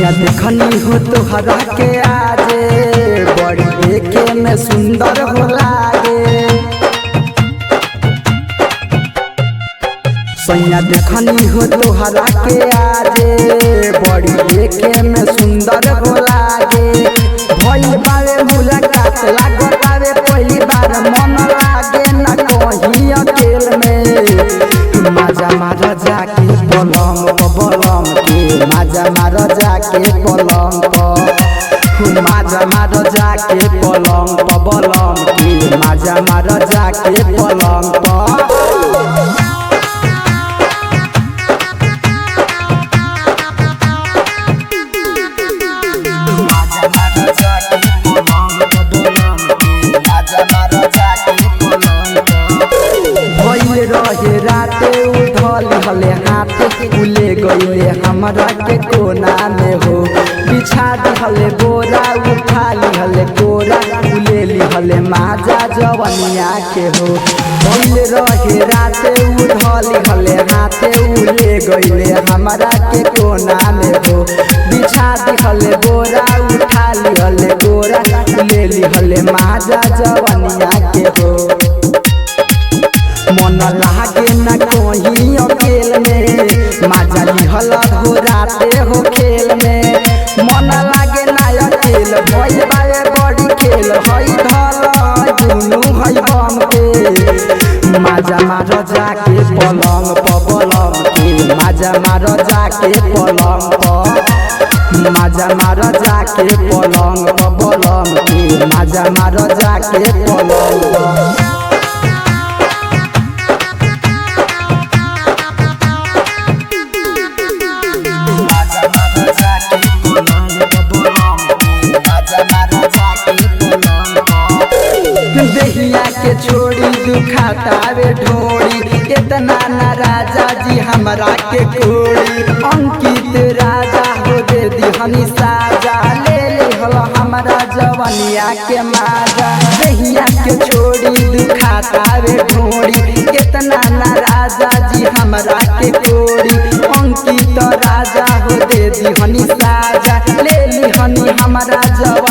सैया देखनी हो तोहरा के आजे बड़ी देखे में सुंदर हो लागे। सैया देखनी हो तोहरा के आजे बड़ी देखे में सुंदर हो लागे। भइल बारे मुलाकात लागत आवे पहली बार मन लागे न कहीं अकेल में। माजा मार जाके पलंग बलम के माजा मार जाके पलंग माजा मार जाके पलंग बलम के माजा मार जाके पलंग रहे राते उठल हले हाथे उले गईले हमरा के कोना में हो। बिछा दिहले बोरा उठा लिहले कोरा उले लिहले माजा जवनिया के हो। भइले रहे राते उठल हले हाथे उले गईले हमरा के कोना में हो। बिछा दिहले बोरा उठा लिहले कोरा उले लिहले माजा जवनिया के हो। मन लागे न कहीं अकेल में माजा लिहल हो राते हो खेल में। मन लागे न अकेल भइल बारे बड़ी खेल हई धल दुनू हई बम के। माजा मार जाके पलंग बलम के माजा मार जाके पलंग माजा मार जाके पलंग बलम के माजा मार जाके पलंग। देहिया के छोड़ी दुखातावे ढोड़ी इतना ना राजा जी हमरा के कोड़ी। अंकित राजा हो दे दिहनी साजा ले हल हमरा जवनिया के माजा। देहिया के छोड़ी दुखातावे ढोड़ी इतना ना राजा जी हमरा के कोड़ी। अंकित राजा हो दे दिहनी साजा ले लिहनी हमरा जवनिया